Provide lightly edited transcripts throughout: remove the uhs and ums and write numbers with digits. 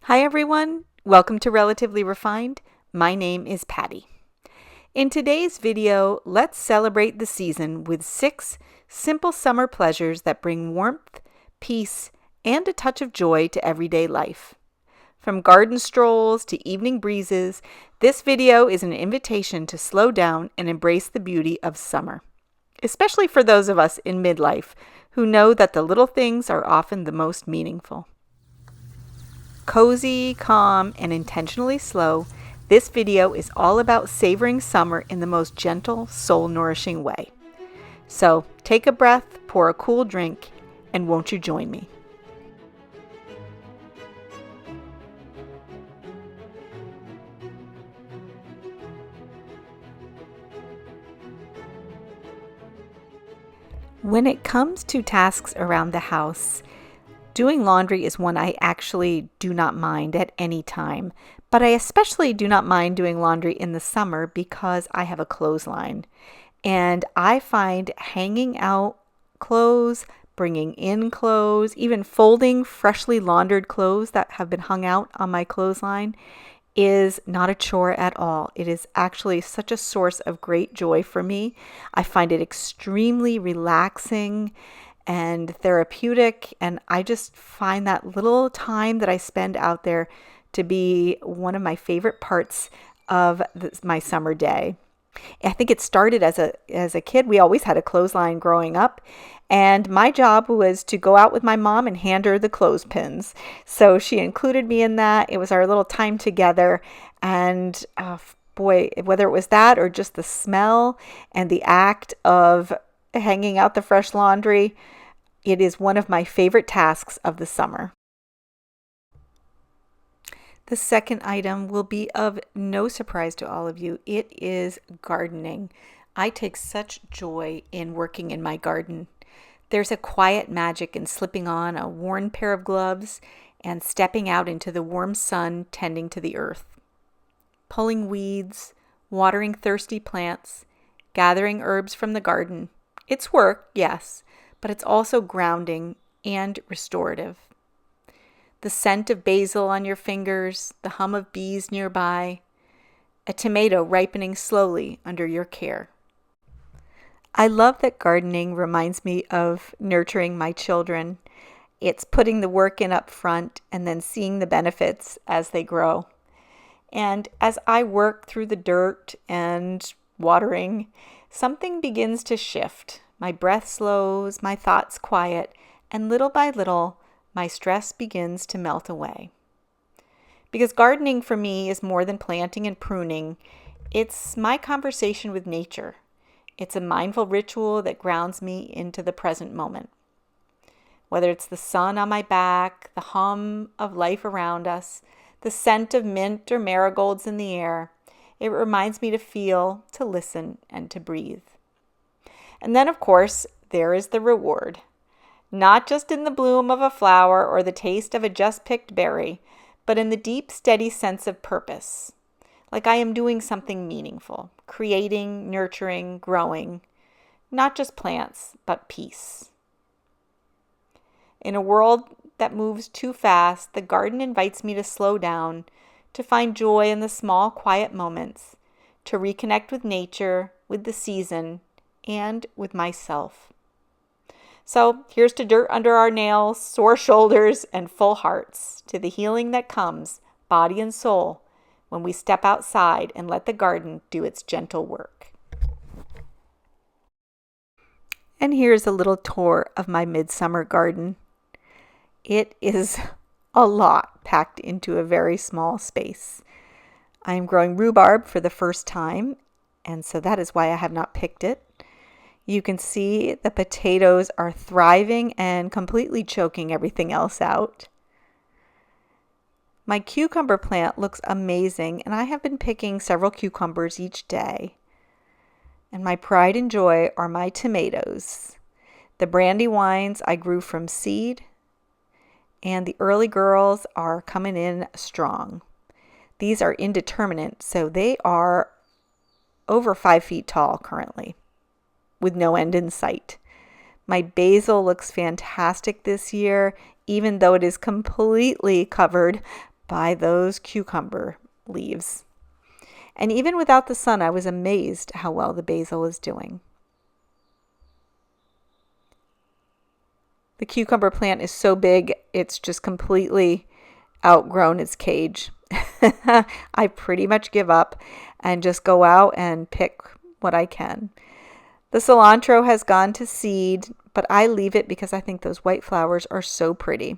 Hi everyone, welcome to Relatively Refined. My name is Patty. In today's video, let's celebrate the season with 6 simple summer pleasures that bring warmth, peace, and a touch of joy to everyday life. From garden strolls to evening breezes, this video is an invitation to slow down and embrace the beauty of summer, especially for those of us in midlife who know that the little things are often the most meaningful. Cozy, calm, and intentionally slow, this video is all about savoring summer in the most gentle, soul-nourishing way. So take a breath, pour a cool drink, and won't you join me? When it comes to tasks around the house, doing laundry is one I actually do not mind at any time, but I especially do not mind doing laundry in the summer because I have a clothesline. And I find hanging out clothes, bringing in clothes, even folding freshly laundered clothes that have been hung out on my clothesline is not a chore at all. It is actually such a source of great joy for me. I find it extremely relaxing and therapeutic, and I just find that little time that I spend out there to be one of my favorite parts of my summer day. I think it started as a kid. We always had a clothesline growing up, and my job was to go out with my mom and hand her the clothespins. So she included me in that. It was our little time together, and boy, whether it was that or just the smell and the act of hanging out the fresh laundry, it is one of my favorite tasks of the summer. The second item will be of no surprise to all of you. It is gardening. I take such joy in working in my garden. There's a quiet magic in slipping on a worn pair of gloves and stepping out into the warm sun tending to the earth. Pulling weeds, watering thirsty plants, gathering herbs from the garden. It's work, yes, but it's also grounding and restorative. The scent of basil on your fingers, the hum of bees nearby, a tomato ripening slowly under your care. I love that gardening reminds me of nurturing my children. It's putting the work in up front and then seeing the benefits as they grow. And as I work through the dirt and watering, something begins to shift. My breath slows, my thoughts quiet, and little by little, my stress begins to melt away. Because gardening for me is more than planting and pruning. It's my conversation with nature. It's a mindful ritual that grounds me into the present moment. Whether it's the sun on my back, the hum of life around us, the scent of mint or marigolds in the air, it reminds me to feel, to listen, and to breathe. And then, of course, there is the reward. Not just in the bloom of a flower or the taste of a just-picked berry, but in the deep, steady sense of purpose. Like I am doing something meaningful, creating, nurturing, growing. Not just plants, but peace. In a world that moves too fast, the garden invites me to slow down, to find joy in the small, quiet moments, to reconnect with nature, with the season, and with myself. So here's to dirt under our nails, sore shoulders, and full hearts, to the healing that comes, body and soul, when we step outside and let the garden do its gentle work. And here's a little tour of my midsummer garden. It is a lot packed into a very small space. I am growing rhubarb for the first time, and so that is why I have not picked it. You can see the potatoes are thriving and completely choking everything else out. My cucumber plant looks amazing, and I have been picking several cucumbers each day. And my pride and joy are my tomatoes. The brandy wines I grew from seed, and the early girls are coming in strong. These are indeterminate, so they are over 5 feet tall currently, with no end in sight. My basil looks fantastic this year, even though it is completely covered by those cucumber leaves. And even without the sun, I was amazed how well the basil is doing. The cucumber plant is so big, it's just completely outgrown its cage. I pretty much give up and just go out and pick what I can. The cilantro has gone to seed, but I leave it because I think those white flowers are so pretty.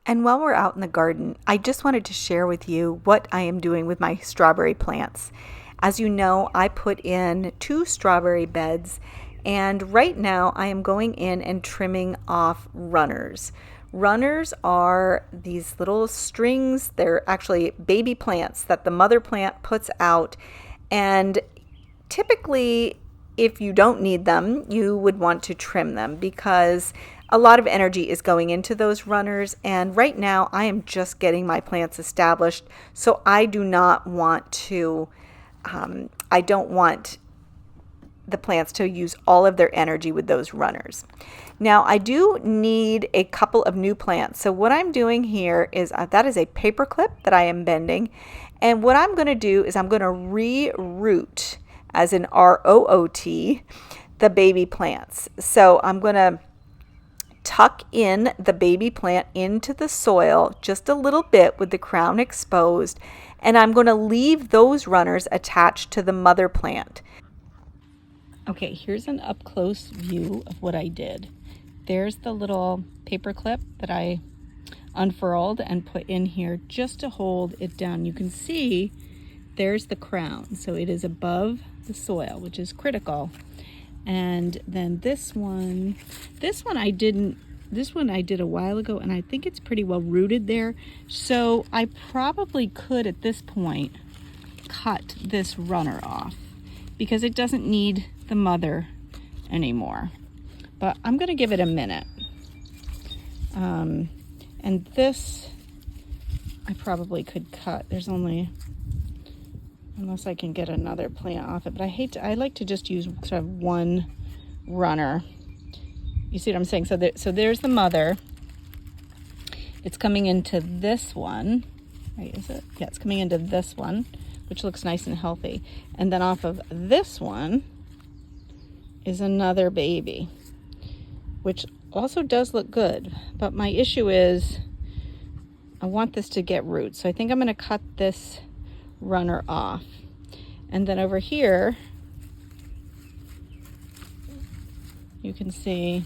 And while we're out in the garden, I just wanted to share with you what I am doing with my strawberry plants. As you know, I put in 2 strawberry beds, and right now I am going in and trimming off runners. Runners are these little strings. They're actually baby plants that the mother plant puts out, and typically, if you don't need them, you would want to trim them because a lot of energy is going into those runners. And right now, I am just getting my plants established, so I do not want to, I don't want the plants to use all of their energy with those runners. Now, I do need a couple of new plants. So what I'm doing here is, that is a paper clip that I am bending. And what I'm going to do is I'm going to re-root, as in R-O-O-T, the baby plants. So I'm going to tuck in the baby plant into the soil just a little bit with the crown exposed, and I'm going to leave those runners attached to the mother plant. Okay, here's an up-close view of what I did. There's the little paper clip that I unfurled and put in here just to hold it down. You can see there's the crown, so it is above the soil, which is critical. And then this one I did a while ago, and I think it's pretty well rooted there. So I probably could at this point cut this runner off because it doesn't need the mother anymore. But I'm going to give it a minute. And this I probably could cut. There's only, unless I can get another plant off it, but I like to just use sort of one runner. You see what I'm saying? So there's the mother. It's coming into this one, right? Is it? Yeah, it's coming into this one, which looks nice and healthy. And then off of this one is another baby, which also does look good. But my issue is I want this to get roots. So I think I'm going to cut this runner off. And then over here, you can see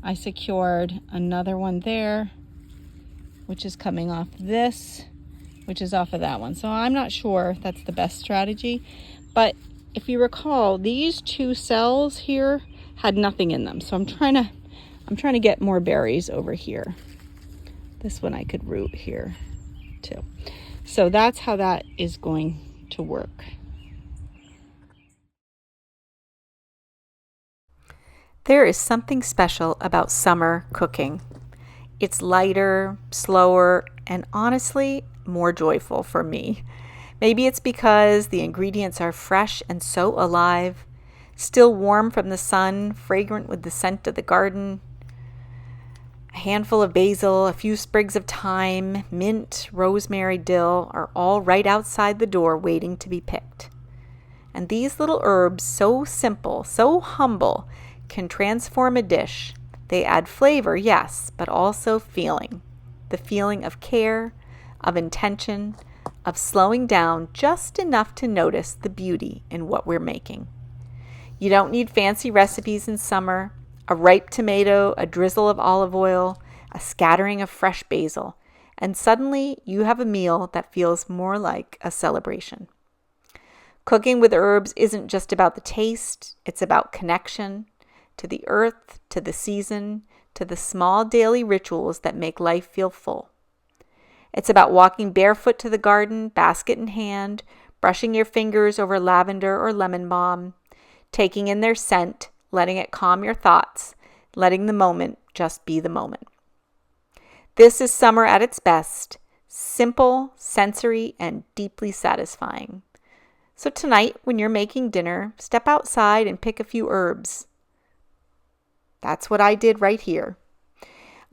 I secured another one there, which is coming off this, which is off of that one. So I'm not sure if that's the best strategy, but if you recall, these 2 cells here had nothing in them. So I'm trying to get more berries over here. This one I could root here too. So that's how that is going to work. There is something special about summer cooking. It's lighter, slower, and honestly, more joyful for me. Maybe it's because the ingredients are fresh and so alive, still warm from the sun, fragrant with the scent of the garden. A handful of basil, a few sprigs of thyme, mint, rosemary, dill are all right outside the door waiting to be picked. And these little herbs, so simple, so humble, can transform a dish. They add flavor, yes, but also feeling. The feeling of care, of intention, of slowing down just enough to notice the beauty in what we're making. You don't need fancy recipes in summer. A ripe tomato, a drizzle of olive oil, a scattering of fresh basil, and suddenly you have a meal that feels more like a celebration. Cooking with herbs isn't just about the taste, it's about connection to the earth, to the season, to the small daily rituals that make life feel full. It's about walking barefoot to the garden, basket in hand, brushing your fingers over lavender or lemon balm, taking in their scent, letting it calm your thoughts, letting the moment just be the moment. This is summer at its best, simple, sensory, and deeply satisfying. So tonight, when you're making dinner, step outside and pick a few herbs. That's what I did right here.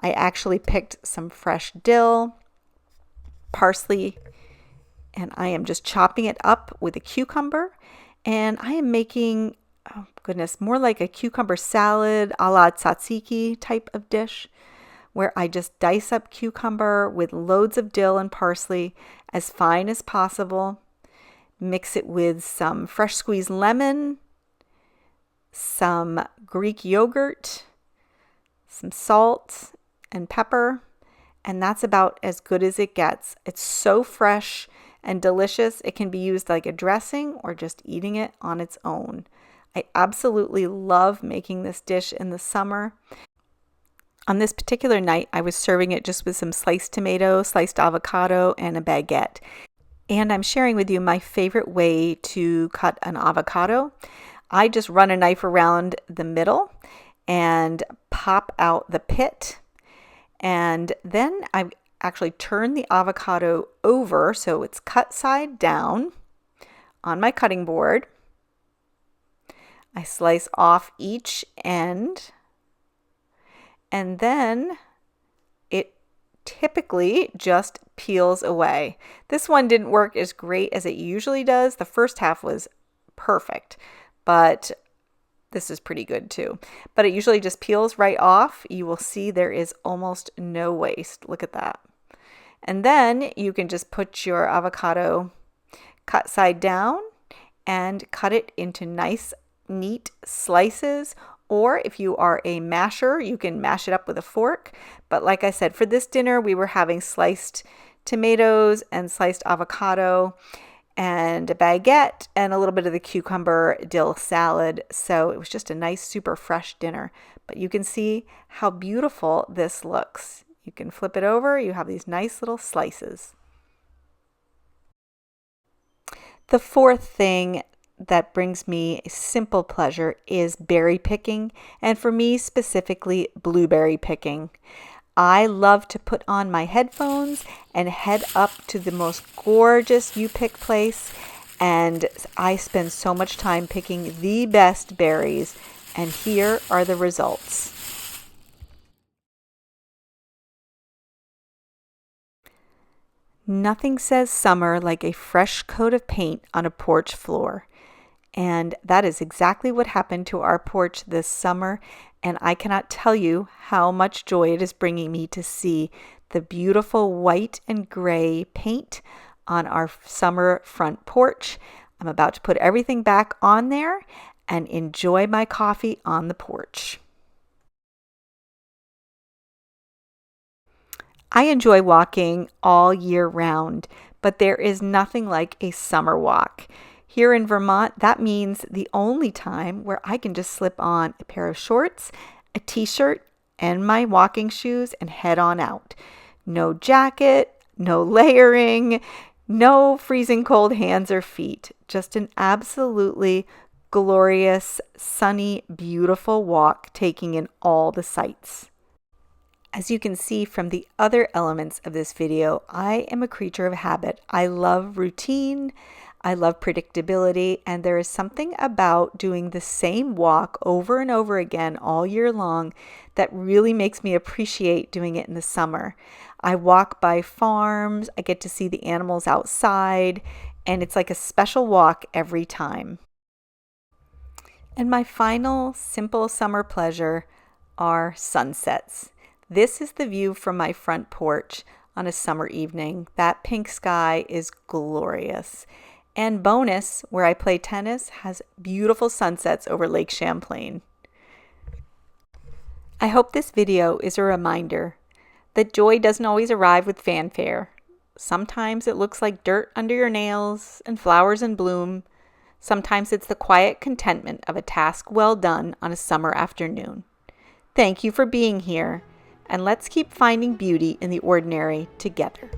I actually picked some fresh dill, parsley, and I am just chopping it up with a cucumber. And I am making, oh goodness, more like a cucumber salad a la tzatziki type of dish, where I just dice up cucumber with loads of dill and parsley as fine as possible. Mix it with some fresh squeezed lemon, some Greek yogurt, some salt and pepper, and that's about as good as it gets. It's so fresh and delicious. It can be used like a dressing or just eating it on its own. I absolutely love making this dish in the summer. On this particular night, I was serving it just with some sliced tomato, sliced avocado, and a baguette. And I'm sharing with you my favorite way to cut an avocado. I just run a knife around the middle and pop out the pit. And then I actually turn the avocado over so it's cut side down on my cutting board. I slice off each end, and then it typically just peels away. This one didn't work as great as it usually does. The first half was perfect, but this is pretty good too. But it usually just peels right off. You will see there is almost no waste. Look at that. And then you can just put your avocado cut side down and cut it into nice, neat slices. Or if you are a masher, you can mash it up with a fork. But like I said, for this dinner, we were having sliced tomatoes and sliced avocado and a baguette and a little bit of the cucumber dill salad. So it was just a nice, super fresh dinner. But you can see how beautiful this looks. You can flip it over. You have these nice little slices. The fourth thing that brings me simple pleasure is berry picking, and for me specifically, blueberry picking. I love to put on my headphones and head up to the most gorgeous you pick place, and I spend so much time picking the best berries, and here are the results. Nothing says summer like a fresh coat of paint on a porch floor. And that is exactly what happened to our porch this summer. And I cannot tell you how much joy it is bringing me to see the beautiful white and gray paint on our summer front porch. I'm about to put everything back on there and enjoy my coffee on the porch. I enjoy walking all year round, but there is nothing like a summer walk. Here in Vermont, that means the only time where I can just slip on a pair of shorts, a t-shirt, and my walking shoes and head on out. No jacket, no layering, no freezing cold hands or feet. Just an absolutely glorious, sunny, beautiful walk taking in all the sights. As you can see from the other elements of this video, I am a creature of habit. I love routine, I love predictability, and there is something about doing the same walk over and over again all year long that really makes me appreciate doing it in the summer. I walk by farms, I get to see the animals outside, and it's like a special walk every time. And my final simple summer pleasure are sunsets. This is the view from my front porch on a summer evening. That pink sky is glorious. And bonus, where I play tennis, has beautiful sunsets over Lake Champlain. I hope this video is a reminder that joy doesn't always arrive with fanfare. Sometimes it looks like dirt under your nails and flowers in bloom. Sometimes it's the quiet contentment of a task well done on a summer afternoon. Thank you for being here. And let's keep finding beauty in the ordinary together.